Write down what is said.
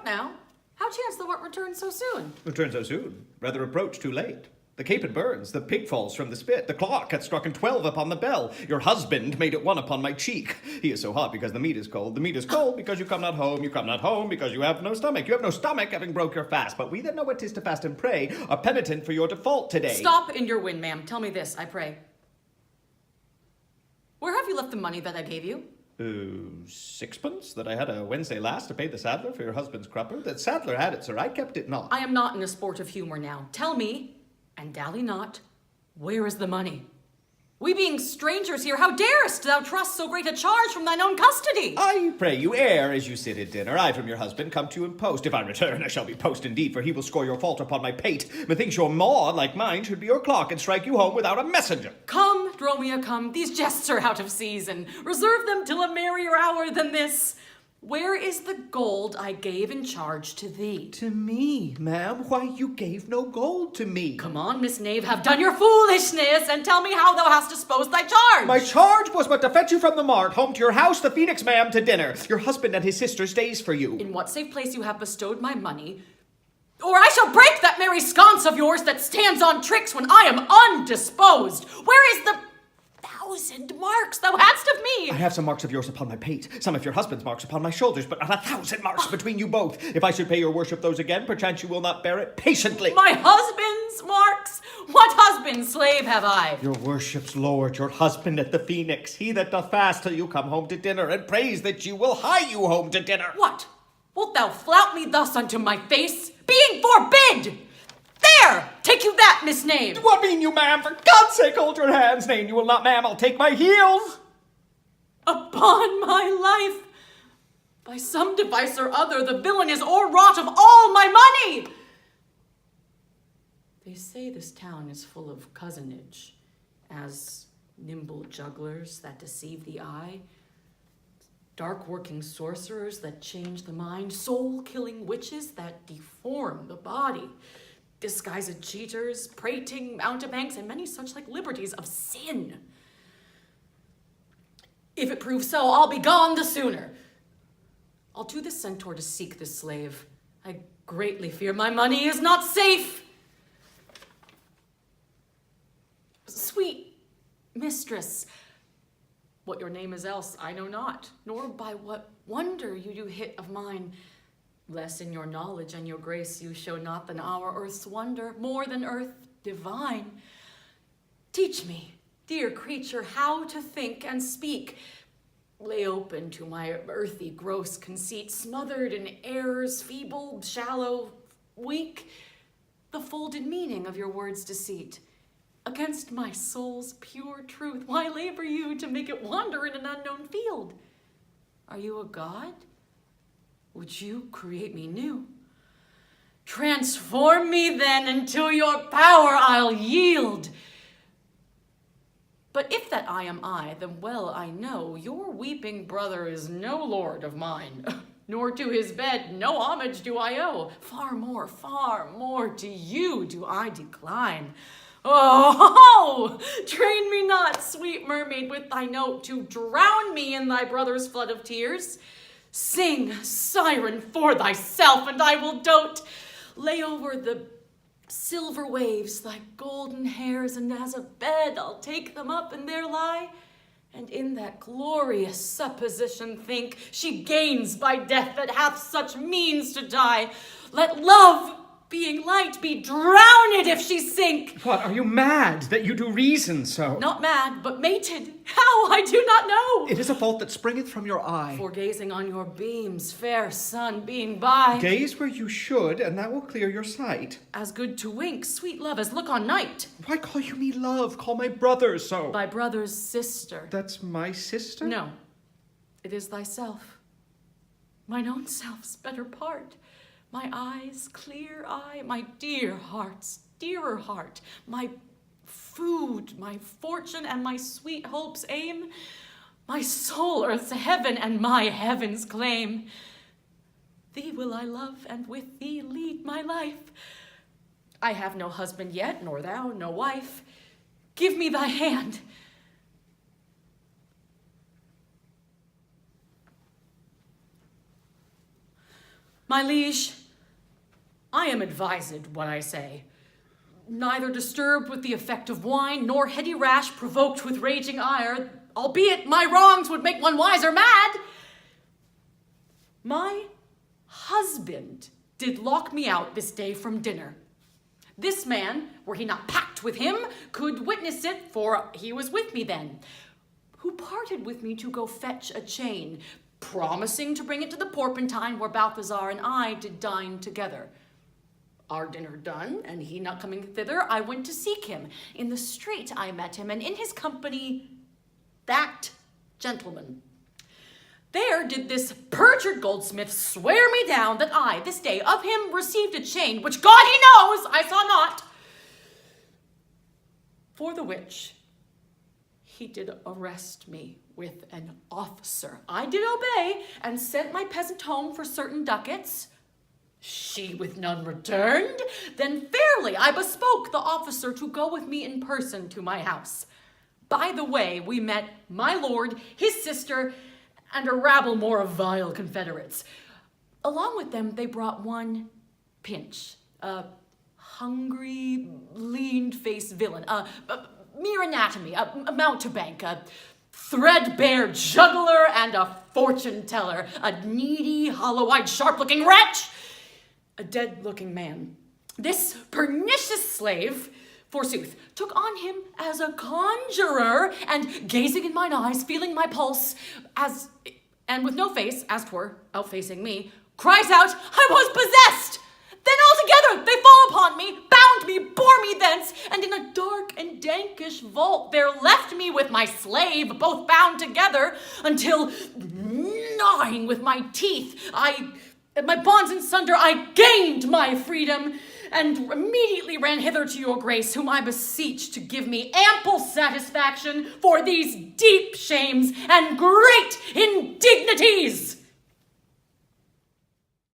What now? How chance thou art returned so soon? Return so soon? Rather approach too late. The capon burns, the pig falls from the spit, the clock hath struck 12 upon the bell. Your husband made it 1 upon my cheek. He is so hot because the meat is cold. The meat is cold because you come not home. You come not home because you have no stomach. You have no stomach, having broke your fast. But we that know what 'tis to fast and pray are penitent for your default today. Stop in your wind, ma'am. Tell me this, I pray. Where have you left the money that I gave you? 6pence that I had a Wednesday last to pay the saddler for your husband's crupper. The saddler had it, sir. I kept it not. I am not in a sport of humor now. Tell me, and dally not, where is the money? We being strangers here, how darest thou trust so great a charge from thine own custody? I pray you err as you sit at dinner. I from your husband come to you in post. If I return, I shall be post indeed, for he will score your fault upon my pate. Methinks your maw, like mine, should be your clock, and strike you home without a messenger. Come, Dromia, come. These jests are out of season. Reserve them till a merrier hour than this. Where is the gold I gave in charge to thee? To me, ma'am? Why, you gave no gold to me. Come on, Miss Knave, have done your foolishness, and tell me how thou hast disposed thy charge. My charge was but to fetch you from the mart, home to your house, the Phoenix, ma'am, to dinner. Your husband and his sister stays for you. In what safe place you have bestowed my money, or I shall break that merry sconce of yours that stands on tricks when I am undisposed. Where is the 1,000 marks thou hadst of me? I have some marks of yours upon my pate, some of your husband's marks upon my shoulders, but not 1,000 marks between you both. If I should pay your worship those again, perchance you will not bear it patiently. My husband's marks? What husband, slave, have I? Your worship's lord, your husband at the Phoenix, he that doth fast till you come home to dinner, and prays that you will hie you home to dinner. What? Wilt thou flout me thus unto my face? Being forbid! There! Take you that, Miss Knave! What mean you, ma'am? For God's sake, hold your hands. Nay, you will not, ma'am. I'll take my heels. Upon my life! By some device or other, the villain is o'erwrought of all my money! They say this town is full of cozenage, as nimble jugglers that deceive the eye, dark-working sorcerers that change the mind, soul-killing witches that deform the body, disguised cheaters, prating mountebanks, and many such like liberties of sin. If it prove so, I'll be gone the sooner. I'll to the centaur to seek this slave. I greatly fear my money is not safe. Sweet mistress, what your name is else I know not, nor by what wonder you do hit of mine. Less in your knowledge and your grace you show not than our earth's wonder, more than earth divine. Teach me, dear creature, how to think and speak. Lay open to my earthy gross conceit, smothered in errors, feeble, shallow, weak, the folded meaning of your words' deceit. Against my soul's pure truth, why labor you to make it wander in an unknown field? Are you a god? Would you create me new? Transform me then, and to your power I'll yield. But if that I am I, then well I know your weeping brother is no lord of mine, nor to his bed no homage do I owe. Far more to you do I decline. Oh, train me not, sweet mermaid, with thy note to drown me in thy brother's flood of tears. Sing, siren, for thyself, and I will dote. Lay over the silver waves thy golden hairs, and as a bed I'll take them up and there lie, and in that glorious supposition think she gains by death that hath such means to die. Let love, being light, be drowned if she sink. What, are you mad that you do reason so? Not mad, but mated. How, I do not know. It is a fault that springeth from your eye. For gazing on your beams, fair sun being by. Gaze where you should, and that will clear your sight. As good to wink, sweet love, as look on night. Why call you me love? Call my brother so. Thy brother's sister. That's my sister? No, it is thyself. Mine own self's better part. My eyes, clear eye, my dear heart's dearer heart, my food, my fortune, and my sweet hope's aim, my soul earth's heaven, and my heaven's claim. Thee will I love, and with thee lead my life. I have no husband yet, nor thou no wife. Give me thy hand. My liege, I am advised what I say. Neither disturbed with the effect of wine, nor heady rash provoked with raging ire, albeit my wrongs would make one wiser mad. My husband did lock me out this day from dinner. This man, were he not packed with him, could witness it, for he was with me then, who parted with me to go fetch a chain, promising to bring it to the Porpentine, where Balthazar and I did dine together. Our dinner done, and he not coming thither, I went to seek him. In the street I met him, and in his company that gentleman. There did this perjured goldsmith swear me down that I, this day, of him received a chain, which God he knows I saw not. For the which he did arrest me with an officer. I did obey, and sent my peasant home for certain ducats. She with none returned. Then fairly I bespoke the officer to go with me in person to my house. By the way, we met my lord, his sister, and a rabble more of vile confederates. Along with them, they brought one Pinch, a hungry, lean-faced villain, a mere anatomy, a mountebank, a threadbare juggler, and a fortune-teller, a needy, hollow-eyed, sharp-looking wretch, a dead-looking man. This pernicious slave, forsooth, took on him as a conjurer, and gazing in mine eyes, feeling my pulse, and with no face, as 'twere, outfacing me, cries out, I was possessed! Then altogether they fall upon me, bound me, bore me thence, and in a dark and dankish vault there left me with my slave, both bound together, until, gnawing with my teeth, my bonds in sunder, I gained my freedom, and immediately ran hither to your grace, whom I beseech to give me ample satisfaction for these deep shames and great indignities.